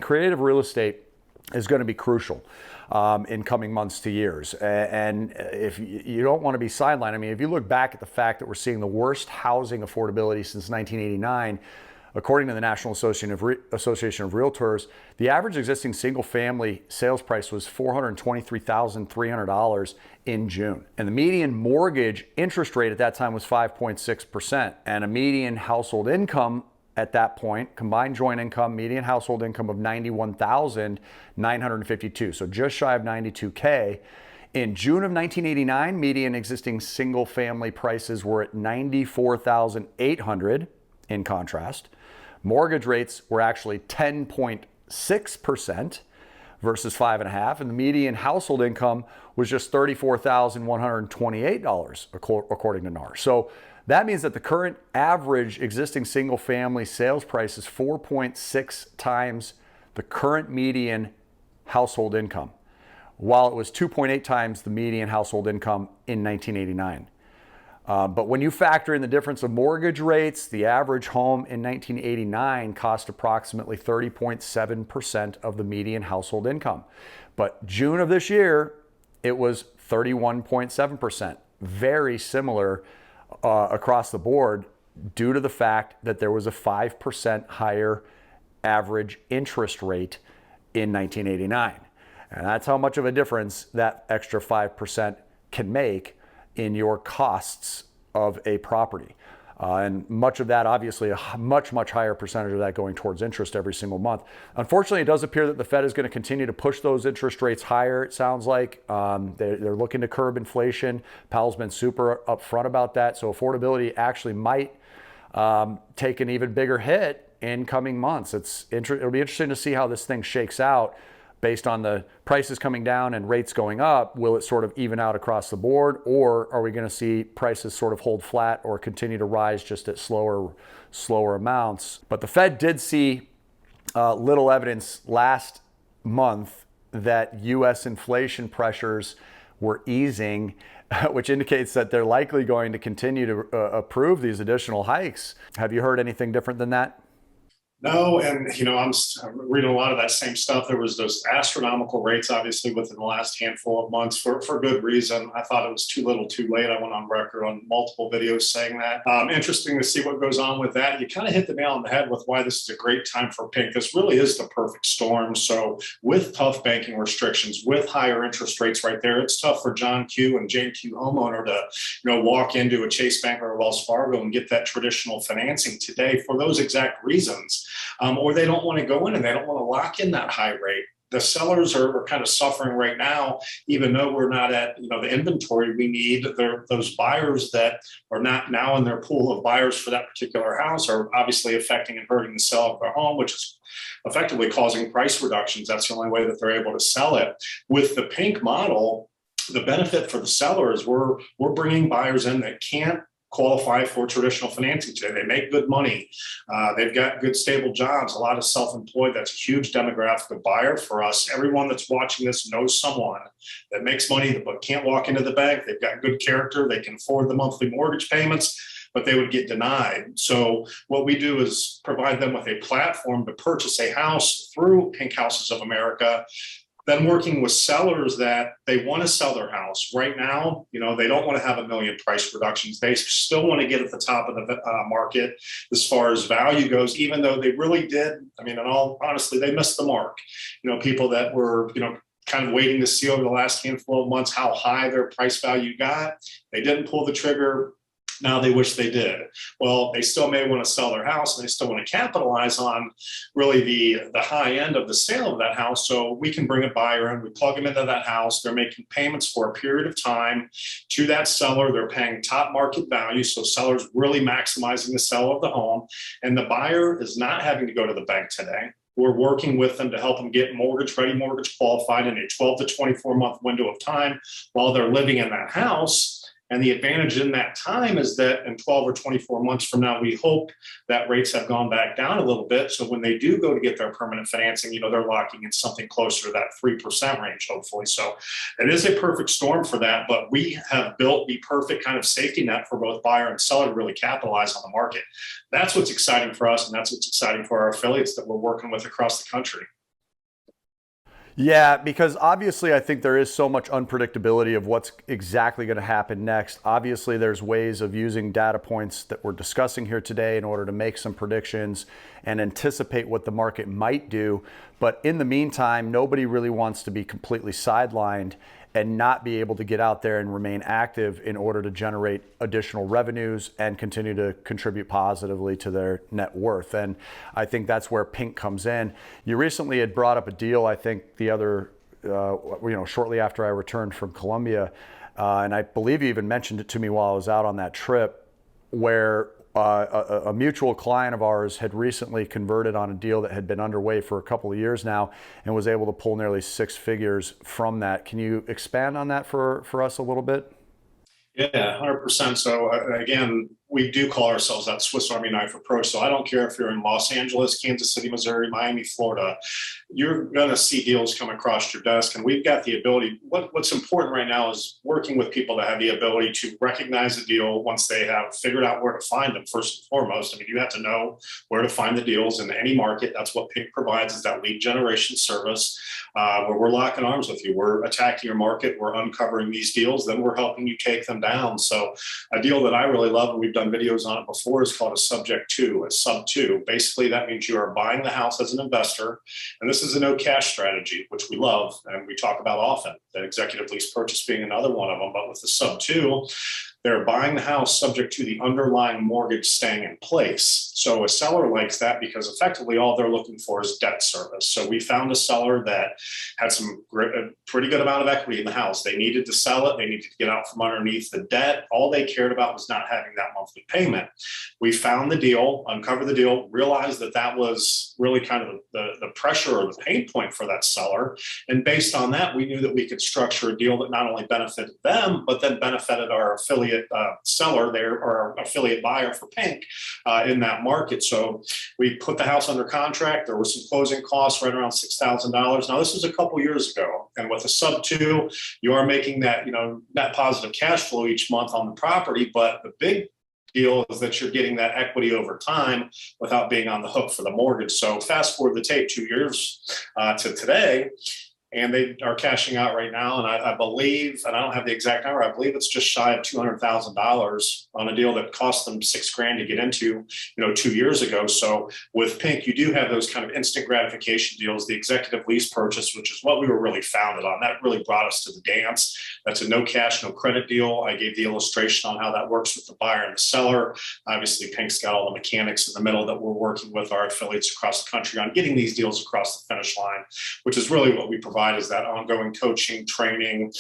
Creative real estate is going to be crucial in coming months to years. And if you don't want to be sidelined, I mean, if you look back at the fact that we're seeing the worst housing affordability since 1989, according to the National Association of Realtors, the average existing single-family sales price was $423,300 in June. And the median mortgage interest rate at that time was 5.6%. And a median household income at that point, combined joint income, median household income of $91,952, so just shy of $92K. In June of 1989, median existing single-family prices were at $94,800. In contrast, mortgage rates were actually 10.6% versus 5.5%, and the median household income was just $34,128, according to NAR. So that means that the current average existing single-family sales price is 4.6 times the current median household income, while it was 2.8 times the median household income in 1989. But when you factor in the difference of mortgage rates, the average home in 1989 cost approximately 30.7% of the median household income. But June of this year, it was 31.7%. Very similar across the board due to the fact that there was a 5% higher average interest rate in 1989. And that's how much of a difference that extra 5% can make in your costs of a property. And much of that, obviously, a much higher percentage of that going towards interest every single month. Unfortunately, it does appear that the Fed is going to continue to push those interest rates higher, it sounds like. They're looking to curb inflation. Powell's been super upfront about that. So affordability actually might take an even bigger hit in coming months. It'll be interesting to see how this thing shakes out. Based on the prices coming down and rates going up, will it sort of even out across the board, or are we going to see prices sort of hold flat or continue to rise just at slower amounts? But the Fed did see little evidence last month that U.S. inflation pressures were easing, which indicates that they're likely going to continue to approve these additional hikes. Have you heard anything different than that? No, and I'm reading a lot of that same stuff. There was those astronomical rates, obviously, within the last handful of months for good reason. I thought it was too little, too late. I went on record on multiple videos saying that. Interesting to see what goes on with that. You kind of hit the nail on the head with why this is a great time for pink. This really is the perfect storm. So with tough banking restrictions, with higher interest rates right there, it's tough for John Q and Jane Q homeowner to walk into a Chase Bank or a Wells Fargo and get that traditional financing today for those exact reasons. Or they don't want to go in and they don't want to lock in that high rate. The sellers are kind of suffering right now, even though we're not at the inventory we need. Those buyers that are not now in their pool of buyers for that particular house are obviously affecting and hurting the sale of their home, which is effectively causing price reductions. That's the only way that they're able to sell it. With the pink model, the benefit for the sellers, we're bringing buyers in that can't qualify for traditional financing today. They make good money. They've got good, stable jobs, a lot of self-employed. That's a huge demographic of buyer for us. Everyone that's watching this knows someone that makes money but can't walk into the bank. They've got good character. They can afford the monthly mortgage payments, but they would get denied. So what we do is provide them with a platform to purchase a house through Pink Houses of America. Then working with sellers that they want to sell their house right now, they don't want to have a million price reductions. They still want to get at the top of the market as far as value goes, even though they really did. I mean, in all honesty, they missed the mark. People that were, kind of waiting to see over the last handful of months how high their price value got. They didn't pull the trigger. Now they wish they did. Well, they still may want to sell their house and they still want to capitalize on really the high end of the sale of that house. So we can bring a buyer in, we plug them into that house. They're making payments for a period of time to that seller. They're paying top market value. So sellers really maximizing the sale of the home. And the buyer is not having to go to the bank today. We're working with them to help them get mortgage ready, mortgage qualified in a 12 to 24 month window of time while they're living in that house. And the advantage in that time is that in 12 or 24 months from now, we hope that rates have gone back down a little bit. So when they do go to get their permanent financing, they're locking in something closer to that 3% range, hopefully. So it is a perfect storm for that. But we have built the perfect kind of safety net for both buyer and seller to really capitalize on the market. That's what's exciting for us. And that's what's exciting for our affiliates that we're working with across the country. Yeah, because obviously I think there is so much unpredictability of what's exactly going to happen next. Obviously, there's ways of using data points that we're discussing here today in order to make some predictions and anticipate what the market might do. But in the meantime, nobody really wants to be completely sidelined and not be able to get out there and remain active in order to generate additional revenues and continue to contribute positively to their net worth. And I think that's where Pink comes in. You recently had brought up a deal, I think the other, shortly after I returned from Colombia, and I believe you even mentioned it to me while I was out on that trip, where a mutual client of ours had recently converted on a deal that had been underway for a couple of years now and was able to pull nearly six figures from that. Can you expand on that for us a little bit? Yeah, 100%. So again, we do call ourselves that Swiss Army knife approach. So I don't care if you're in Los Angeles, Kansas City, Missouri, Miami, Florida, you're going to see deals come across your desk. And we've got the ability. What's important right now is working with people that have the ability to recognize a deal once they have figured out where to find them, first and foremost. I mean, you have to know where to find the deals in any market. That's what Pink provides, is that lead generation service, where we're locking arms with you. We're attacking your market. We're uncovering these deals. Then we're helping you take them down. So a deal that I really love, and we've done videos on it before, is called a subject to, a sub two. Basically, that means you are buying the house as an investor. And this is a no cash strategy, which we love and we talk about often, that executive lease purchase being another one of them. But with the sub two, they're buying the house subject to the underlying mortgage staying in place. So a seller likes that because effectively all they're looking for is debt service. So we found a seller that had a pretty good amount of equity in the house. They needed to sell it. They needed to get out from underneath the debt. All they cared about was not having that monthly payment. We found the deal, uncovered the deal, realized that that was really kind of the pressure or the pain point for that seller. And based on that, we knew that we could structure a deal that not only benefited them, but then benefited our affiliate seller there, or our affiliate buyer for Pink in that market. So we put the house under contract. There were some closing costs right around $6,000. Now this was a couple years ago, and with a sub two, you are making that net positive cash flow each month on the property. But the big deal is that you're getting that equity over time without being on the hook for the mortgage. So fast forward the tape 2 years to today, and they are cashing out right now. And I believe, and I don't have the exact number, I believe it's just shy of $200,000 on a deal that cost them $6,000 to get into, 2 years ago. So with Pink, you do have those kind of instant gratification deals, the executive lease purchase, which is what we were really founded on. That really brought us to the dance. That's a no cash, no credit deal. I gave the illustration on how that works with the buyer and the seller. Obviously, Pink's got all the mechanics in the middle that we're working with our affiliates across the country on getting these deals across the finish line, which is really what we provide, is that ongoing coaching, training,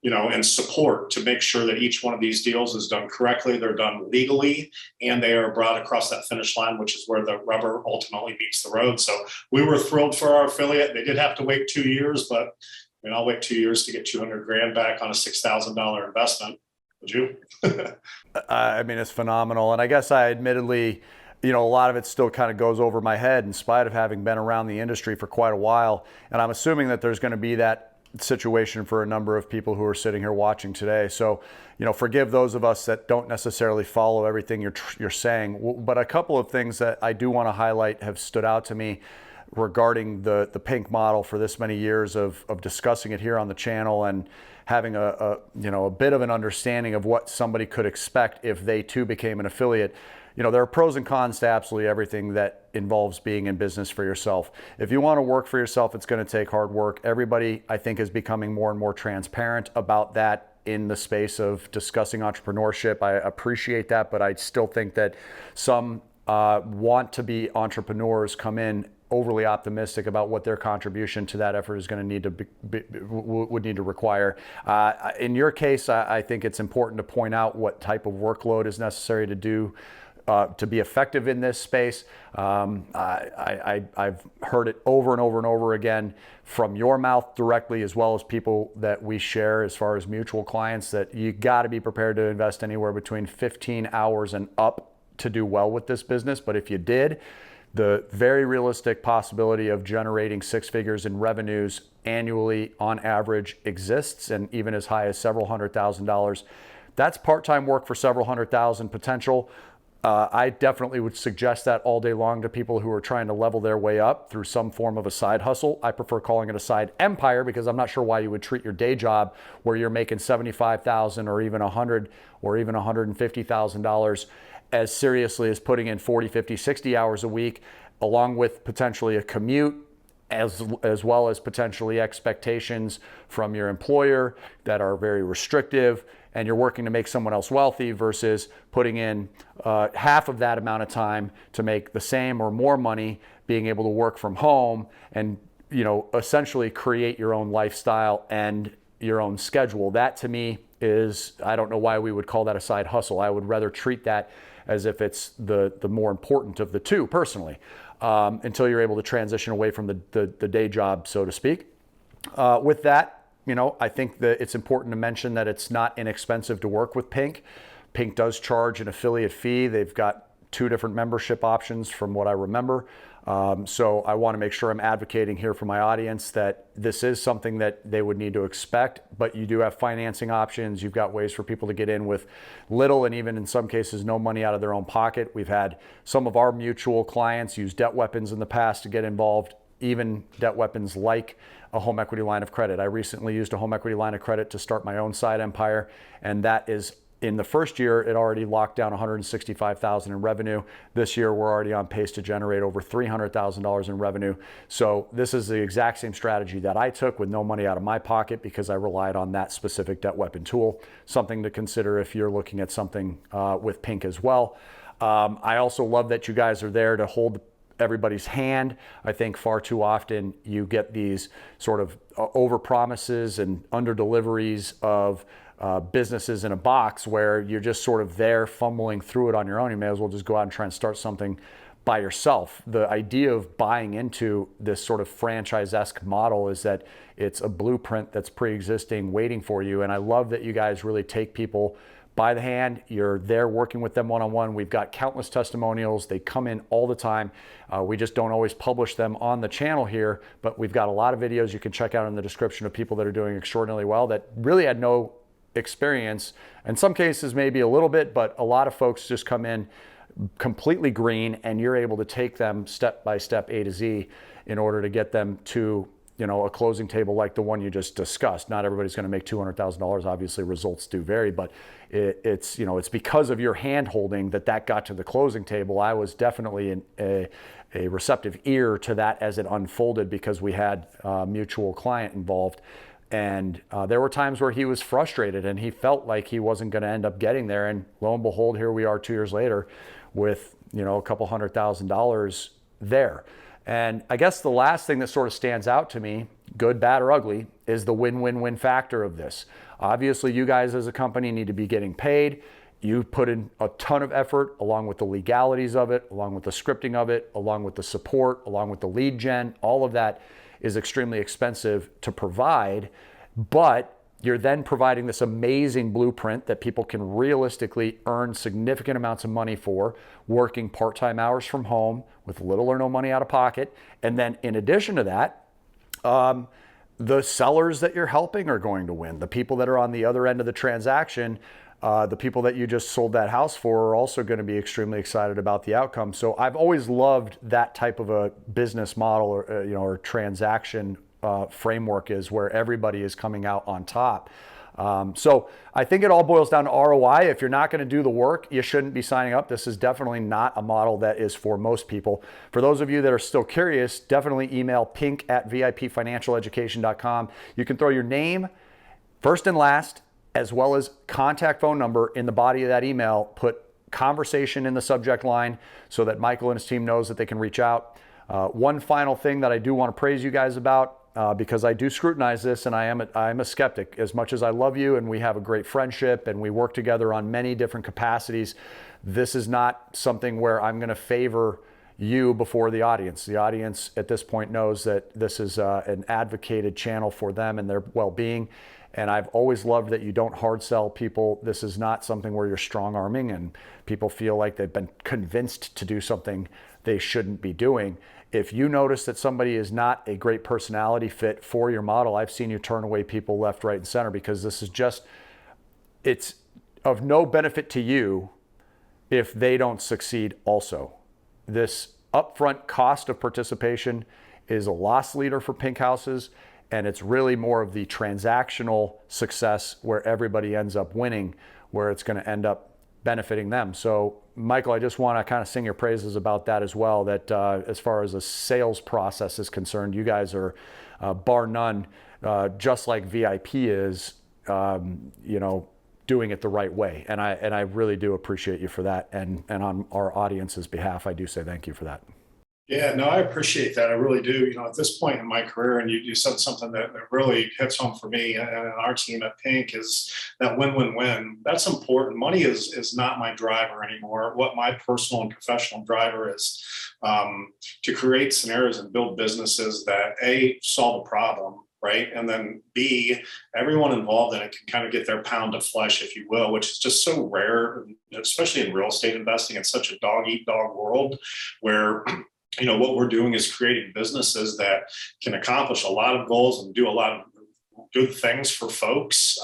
and support to make sure that each one of these deals is done correctly, they're done legally, and they are brought across that finish line, which is where the rubber ultimately meets the road. So we were thrilled for our affiliate. They did have to wait 2 years, but I'll wait 2 years to get $200,000 back on a $6,000 investment. Would you? I mean, it's phenomenal. And I guess I admittedly, a lot of it still kind of goes over my head in spite of having been around the industry for quite a while. And I'm assuming that there's going to be that situation for a number of people who are sitting here watching today. So, forgive those of us that don't necessarily follow everything you're saying. But a couple of things that I do want to highlight have stood out to me regarding the Pink model for this many years of discussing it here on the channel and having a bit of an understanding of what somebody could expect if they too became an affiliate. There are pros and cons to absolutely everything that involves being in business for yourself. If you want to work for yourself, it's going to take hard work. Everybody, I think, is becoming more and more transparent about that in the space of discussing entrepreneurship. I appreciate that, but I still think that some want to be entrepreneurs come in overly optimistic about what their contribution to that effort is going to need to would need to require. In your case, I think it's important to point out what type of workload is necessary to do to be effective in this space. I've heard it over and over and over again from your mouth directly, as well as people that we share as far as mutual clients, that you got to be prepared to invest anywhere between 15 hours and up to do well with this business. But if you did, the very realistic possibility of generating six figures in revenues annually on average exists, and even as high as several $100,000. That's part-time work for several $100,000 potential. I definitely would suggest that all day long to people who are trying to level their way up through some form of a side hustle. I prefer calling it a side empire because I'm not sure why you would treat your day job where you're making $75,000 or even $100,000 or even $150,000 as seriously as putting in 40, 50, 60 hours a week, along with potentially a commute, as well as potentially expectations from your employer that are very restrictive, and you're working to make someone else wealthy versus putting in half of that amount of time to make the same or more money, being able to work from home and essentially create your own lifestyle and your own schedule. That to me is, I don't know why we would call that a side hustle. I would rather treat that as if it's the more important of the two personally, until you're able to transition away from the day job, so to speak. With that, I think that it's important to mention that it's not inexpensive to work with Pink. Pink does charge an affiliate fee. They've got 2 different membership options from what I remember. So I want to make sure I'm advocating here for my audience that this is something that they would need to expect, but you do have financing options. You've got ways for people to get in with little and even in some cases no money out of their own pocket. We've had some of our mutual clients use debt weapons in the past to get involved, even debt weapons like a home equity line of credit. I recently used a home equity line of credit to start my own side empire, and that is, in the first year, it already locked down $165,000 in revenue. This year, we're already on pace to generate over $300,000 in revenue. So this is the exact same strategy that I took with no money out of my pocket because I relied on that specific debt weapon tool. Something to consider if you're looking at something with Pink as well. I also love that you guys are there to hold everybody's hand. I think far too often you get these sort of over promises and under deliveries of businesses in a box where you're just sort of there fumbling through it on your own. You may as well just go out and try and start something by yourself. The idea of buying into this sort of franchise-esque model is that it's a blueprint that's pre-existing waiting for you. And I love that you guys really take people by the hand. You're there working with them one-on-one. We've got countless testimonials. They come in all the time. We just don't always publish them on the channel here, but we've got a lot of videos you can check out in the description of people that are doing extraordinarily well that really had no experience. In some cases, maybe a little bit, but a lot of folks just come in completely green and you're able to take them step by step, A to Z, in order to get them to a closing table like the one you just discussed. Not everybody's going to make $200,000. Obviously, results do vary, but it's because of your hand holding that got to the closing table. I was definitely a receptive ear to that as it unfolded because we had a mutual client involved. And there were times where he was frustrated and he felt like he wasn't going to end up getting there. And lo and behold, here we are 2 years later with, a couple $100,000 there. And I guess the last thing that sort of stands out to me, good, bad, or ugly, is the win-win-win factor of this. Obviously, you guys as a company need to be getting paid. You put in a ton of effort along with the legalities of it, along with the scripting of it, along with the support, along with the lead gen. All of that is extremely expensive to provide, but you're then providing this amazing blueprint that people can realistically earn significant amounts of money for, working part-time hours from home with little or no money out of pocket. And then in addition to that, the sellers that you're helping are going to win. The people that are on the other end of the transaction, the people that you just sold that house for, are also going to be extremely excited about the outcome. So I've always loved that type of a business model or transaction framework is where everybody is coming out on top. So I think it all boils down to ROI. If you're not going to do the work, you shouldn't be signing up. This is definitely not a model that is for most people. For those of you that are still curious, definitely email pink@vipfinancialeducation.com. You can throw your name, first and last, as well as contact phone number in the body of that email. Put conversation in the subject line so that Michael and his team knows that they can reach out. One final thing that I do want to praise you guys about, because I do scrutinize this and I'm a skeptic. As much as I love you and we have a great friendship and we work together on many different capacities, this is not something where I'm going to favor you before the audience. The audience at this point knows that this is an advocated channel for them and their well-being. And I've always loved that you don't hard sell people. This is not something where you're strong arming and people feel like they've been convinced to do something they shouldn't be doing. If you notice that somebody is not a great personality fit for your model, I've seen you turn away people left, right, and center because this is just, it's of no benefit to you if they don't succeed also. This upfront cost of participation is a loss leader for pink houses, and it's really more of the transactional success where everybody ends up winning, where it's going to end up benefiting them. So Michael, I just want to kind of sing your praises about that as well, that as far as the sales process is concerned, you guys are bar none, just like VIP is, doing it the right way. And I really do appreciate you for that. And on our audience's behalf, I do say thank you for that. Yeah, no, I appreciate that. I really do. At this point in my career, and you said something that really hits home for me and our team at Pink is that win-win-win. That's important. Money is not my driver anymore. What my personal and professional driver is to create scenarios and build businesses that A, solve a problem, right? And then B, everyone involved in it can kind of get their pound of flesh, if you will, which is just so rare, especially in real estate investing. It's such a dog-eat-dog world where what we're doing is creating businesses that can accomplish a lot of goals and do a lot of good things for folks.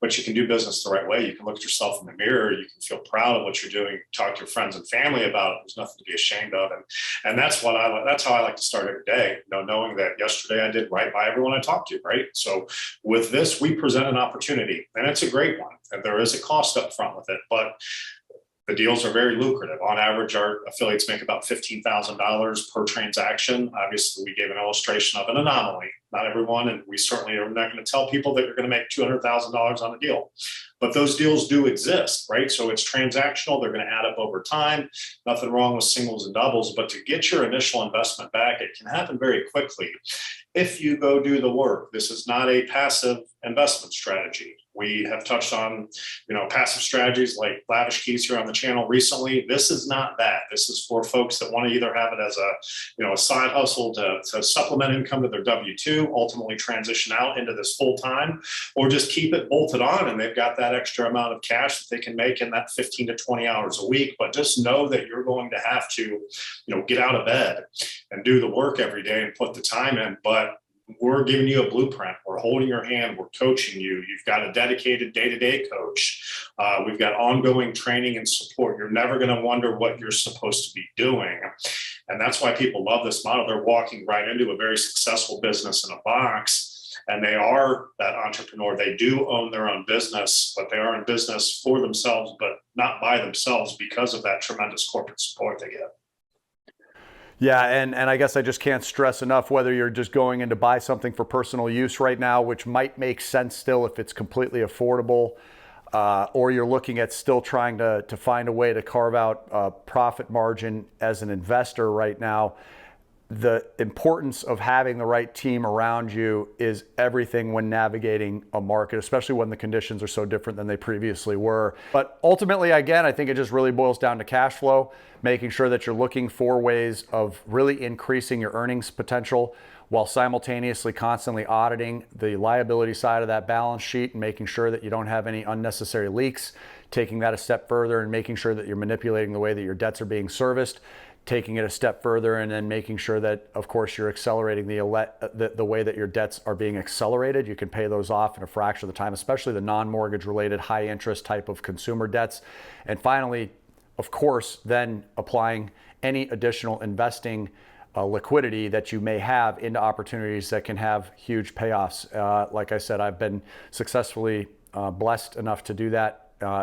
But you can do business the right way. You can look at yourself in the mirror. You can feel proud of what you're doing. Talk to your friends and family about it. There's nothing to be ashamed of. And that's that's how I like to start every day, knowing that yesterday I did right by everyone I talked to, right? So with this, we present an opportunity, and it's a great one. And there is a cost up front with it, but the deals are very lucrative. On average, our affiliates make about $15,000 per transaction. Obviously, we gave an illustration of an anomaly. Not everyone, and we certainly are not going to tell people that you're going to make $200,000 on a deal. But those deals do exist, right? So it's transactional. They're going to add up over time. Nothing wrong with singles and doubles. But to get your initial investment back, it can happen very quickly if you go do the work. This is not a passive investment strategy. We have touched on, passive strategies like Lavish Keys here on the channel recently. This is not that. This is for folks that want to either have it as a side hustle to supplement income to their W-2, ultimately transition out into this full time, or just keep it bolted on and they've got that extra amount of cash that they can make in that 15 to 20 hours a week. But just know that you're going to have to, get out of bed and do the work every day and put the time in. But we're giving you a blueprint. We're holding your hand. We're coaching you. You've got a dedicated day-to-day coach. We've got ongoing training and support. You're never going to wonder what you're supposed to be doing. And that's why people love this model. They're walking right into a very successful business in a box. And they are that entrepreneur. They do own their own business, but they are in business for themselves, but not by themselves because of that tremendous corporate support they get. Yeah, and I guess I just can't stress enough, whether you're just going in to buy something for personal use right now, which might make sense still if it's completely affordable, or you're looking at still trying to find a way to carve out a profit margin as an investor right now. The importance of having the right team around you is everything when navigating a market, especially when the conditions are so different than they previously were. But ultimately, again, I think it just really boils down to cash flow, making sure that you're looking for ways of really increasing your earnings potential while simultaneously constantly auditing the liability side of that balance sheet and making sure that you don't have any unnecessary leaks, taking that a step further and making sure that you're manipulating the way that your debts are being serviced, taking it a step further and then making sure that, of course, you're accelerating the way that your debts are being accelerated. You can pay those off in a fraction of the time, especially the non-mortgage related high interest type of consumer debts. And finally, of course, then applying any additional investing liquidity that you may have into opportunities that can have huge payoffs. Like I said, I've been successfully blessed enough to do that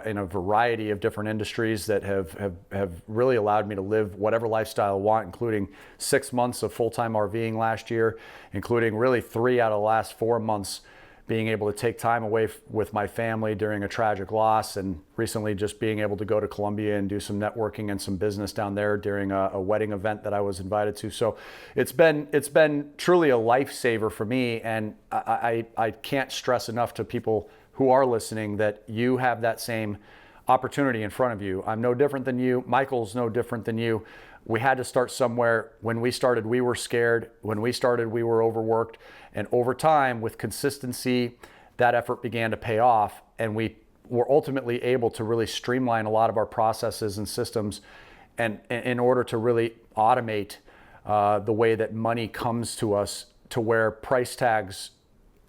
in a variety of different industries that have really allowed me to live whatever lifestyle I want, including 6 months of full-time RVing last year, including really 3 out of the last 4 months being able to take time away with my family during a tragic loss, and recently just being able to go to Colombia and do some networking and some business down there during a wedding event that I was invited to. So it's been truly a lifesaver for me, and I can't stress enough to people who are listening that you have that same opportunity in front of you. I'm no different than you. Michael's no different than you. We had to start somewhere. When we started, we were scared. When we started, we were overworked. And over time, with consistency, that effort began to pay off. And we were ultimately able to really streamline a lot of our processes and systems, and in order to really automate the way that money comes to us, to where price tags,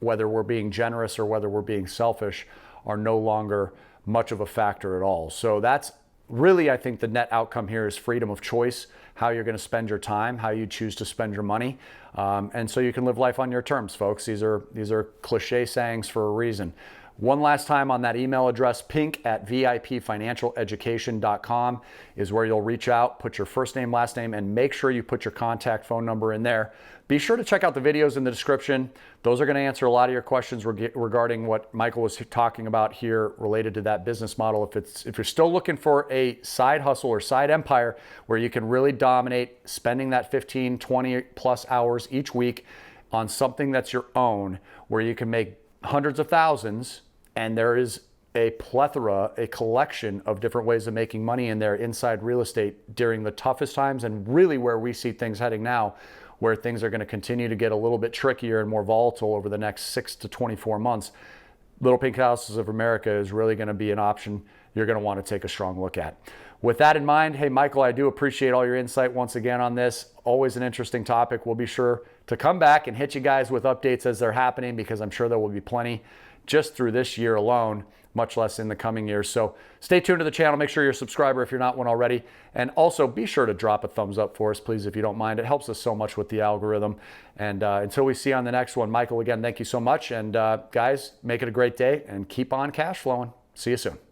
whether we're being generous or whether we're being selfish, are no longer much of a factor at all. So that's really, I think the net outcome here is freedom of choice, how you're going to spend your time, how you choose to spend your money. And so you can live life on your terms, folks. These are cliche sayings for a reason. One last time on that email address, pink@vipfinancialeducation.com is where you'll reach out, put your first name, last name, and make sure you put your contact phone number in there. Be sure to check out the videos in the description. Those are going to answer a lot of your questions regarding what Michael was talking about here related to that business model. If you're still looking for a side hustle or side empire where you can really dominate spending that 15, 20 plus hours each week on something that's your own, where you can make hundreds of thousands, and there is a plethora, a collection of different ways of making money in there inside real estate during the toughest times, and really where we see things heading now, where things are going to continue to get a little bit trickier and more volatile over the next 6 to 24 months. Little Pink Houses of America is really going to be an option you're going to want to take a strong look at. With that in mind, hey, Michael, I do appreciate all your insight once again on this. Always an interesting topic. We'll be sure to come back and hit you guys with updates as they're happening, because I'm sure there will be plenty just through this year alone, much less in the coming years. So stay tuned to the channel. Make sure you're a subscriber if you're not one already. And also be sure to drop a thumbs up for us, please, if you don't mind. It helps us so much with the algorithm. And until we see you on the next one, Michael, again, thank you so much. And guys, make it a great day and keep on cash flowing. See you soon.